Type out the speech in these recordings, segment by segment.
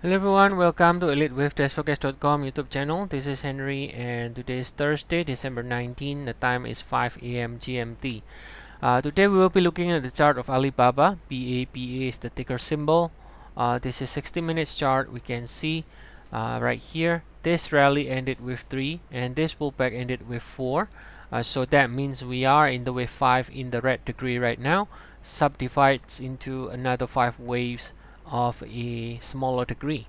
Hello everyone, welcome to ElliottWave-Focus.com YouTube channel. This is Henry and today is Thursday, December 19. The time is 5 a.m. GMT. Today we will be looking at the chart of Alibaba. BAPA is the ticker symbol. This is 60 minutes chart. We can see right here, this rally ended with 3 and this pullback ended with 4. So that means we are in the wave 5 in the red degree right now. Subdivides into another 5 waves of a smaller degree.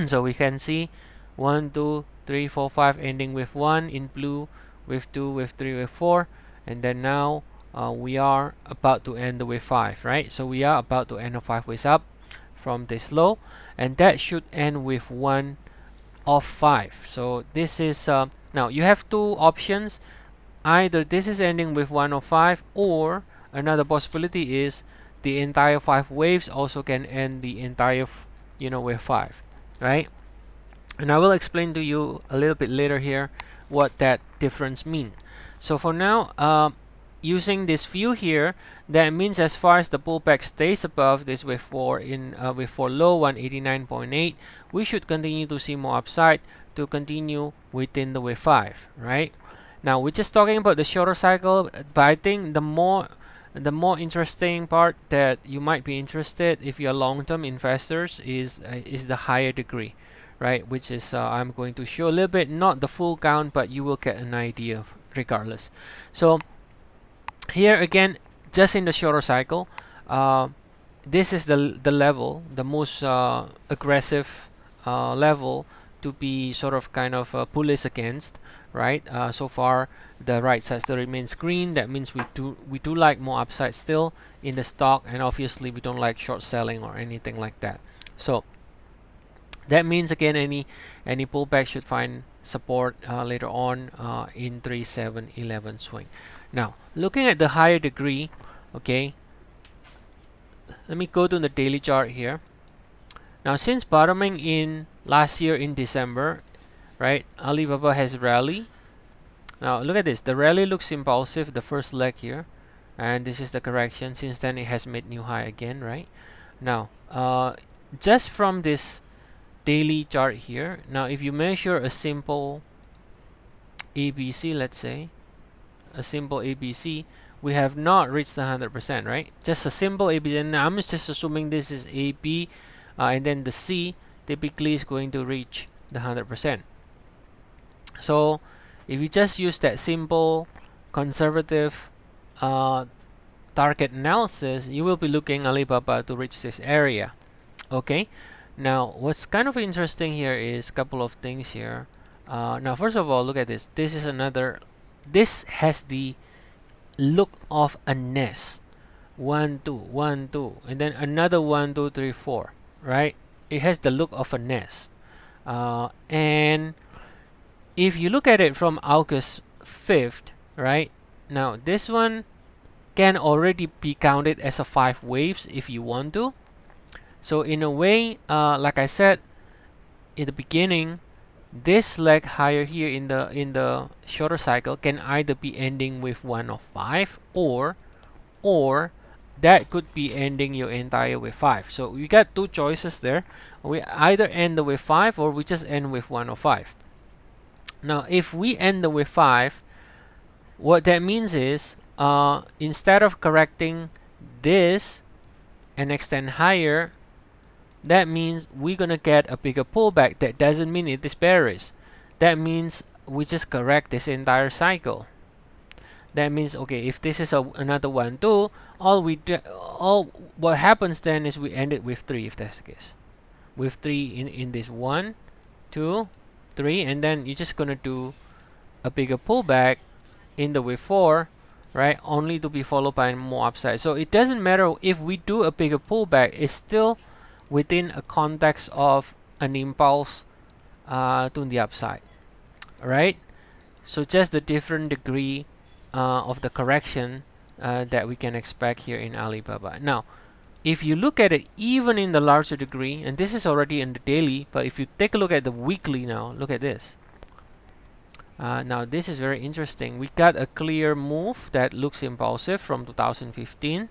So we can see 1, 2, 3, 4, 5 ending with 1 in blue, with 2, with 3, with 4, and then now we are about to end the wave 5, right? So we are about to end a 5 waves up from this low, and that should end with 1 of 5. So this is now you have two options. Either this is ending with 1 of 5, or another possibility is the entire 5 waves also can end the entire wave 5, right? And I will explain to you a little bit later here what that difference means. So for now, using this view here, that means as far as the pullback stays above this wave 4 in wave 4 low 189.8, we should continue to see more upside to continue within the wave 5, right? Now we're just talking about the shorter cycle, but I think the more interesting part that you might be interested if you're long-term investors is the higher degree, right? Which is I'm going to show a little bit, not the full count, but you will get an idea of regardless. So here again, just in the shorter cycle, this is the level, the most aggressive level to be sort of kind of bullish against, right? So far the right side still remains green. That means we do like more upside still in the stock, and obviously we don't like short selling or anything like that. So that means again any pullback should find support later on in 3, 7, 11 swing. Now looking at the higher degree, okay, let me go to the daily chart here. Now since bottoming in last year in December, right, Alibaba has rallied. Now look at this, the rally looks impulsive, the first leg here, and this is the correction. Since then it has made new high again, right? Now just from this daily chart here, now if you measure a simple ABC, let's say a simple ABC, we have not reached the 100%, right? Just a simple ABC, and I'm just assuming this is AB, and then the C typically is going to reach the 100%. So if you just use that simple conservative target analysis, you will be looking Alibaba to reach this area. Okay, now what's kind of interesting here is a couple of things here. Now first of all, look at this. This is another, this has the look of a nest. 1, 2, 1, 2, and then another 1, 2, 3, 4, right? It has the look of a nest. And if you look at it from August 5th, right? Now this one can already be counted as a 5 waves if you want to. So in a way, like I said in the beginning, this leg higher here in the shorter cycle can either be ending with 1 of 5, or that could be ending your entire wave 5. So we got two choices there. We either end the wave 5 or we just end with 1 of 5. Now if we end the wave 5, what that means is instead of correcting this and extend higher, that means we're gonna get a bigger pullback. That doesn't mean it is bearish. That means we just correct this entire cycle. That means, okay, if this is another 1, 2, all what happens then is we end it with 3, if that's the case. With 3 in this 1, 2, 3, and then you're just gonna do a bigger pullback in the wave 4, right? Only to be followed by more upside. So it doesn't matter if we do a bigger pullback, it's still within a context of an impulse to the upside, right? So just the different degree of the correction that we can expect here in Alibaba. Now if you look at it even in the larger degree, and this is already in the daily, but if you take a look at the weekly now, look at this. Now this is very interesting. We got a clear move that looks impulsive from 2015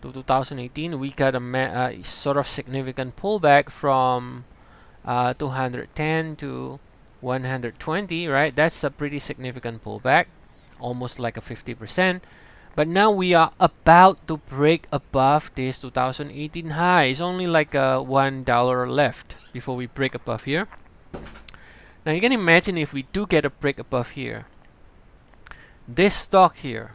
to 2018. We got a sort of significant pullback from 210 to 120, right? That's a pretty significant pullback, almost like a 50%. But now we are about to break above this 2018 high. It's only like $1 left before we break above here. Now you can imagine if we do get a break above here, this stock here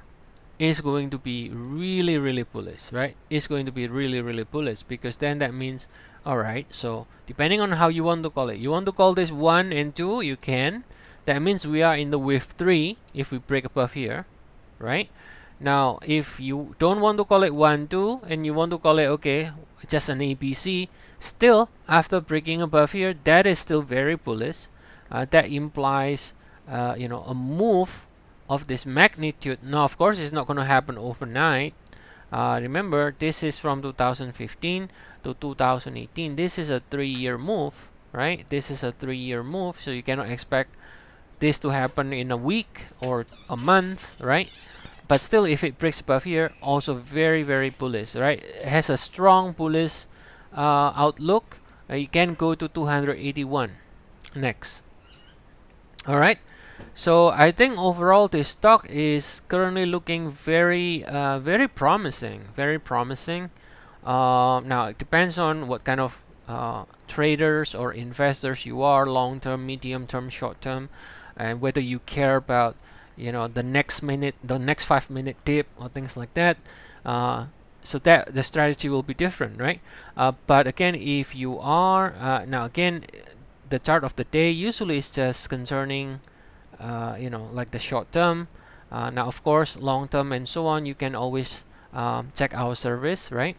is going to be really bullish, right? It's going to be really bullish, because then that means, all right, so depending on how you want to call it, you want to call this 1 and 2, you can. That means we are in the wave 3 if we break above here, right? Now if you don't want to call it 1 2 and you want to call it, okay, just an ABC, still after breaking above here, that is still very bullish. That implies a move of this magnitude. Now of course it's not going to happen overnight. Remember, this is from 2015 to 2018. This is a 3-year move, right? This is a 3-year move, so you cannot expect this to happen in a week or a month, right? But still, if it breaks above here, also very bullish, right? It has a strong bullish outlook. You can go to 281 next. All right, so I think overall this stock is currently looking very promising, now it depends on what kind of traders or investors you are, long term, medium term, short term, and whether you care about the next 5-minute dip or things like that. So that the strategy will be different, right? But again, if you are now again, the chart of the day usually is just concerning like the short term. Now of course long term and so on, you can always check our service, right?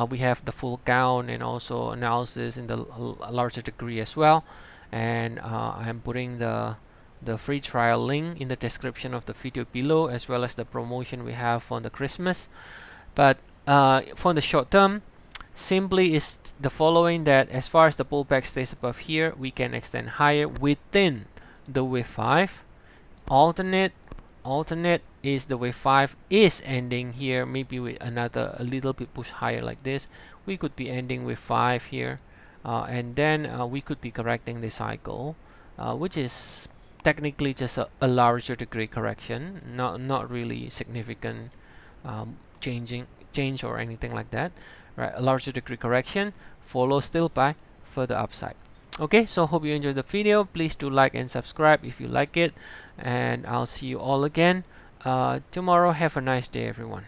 We have the full count and also analysis in the larger degree as well, and I'm putting the free trial link in the description of the video below, as well as the promotion we have for the Christmas. But for the short term, simply is the following, that as far as the pullback stays above here, we can extend higher within the wave 5. Alternate is the wave 5 is ending here, maybe with a little bit push higher like this. We could be ending with 5 here, and then we could be correcting the cycle, which is technically just a larger degree correction, not really significant change or anything like that, right? A larger degree correction followed still by further upside. Okay, so hope you enjoyed the video. Please do like and subscribe if you like it, and I'll see you all again tomorrow. Have a nice day, everyone.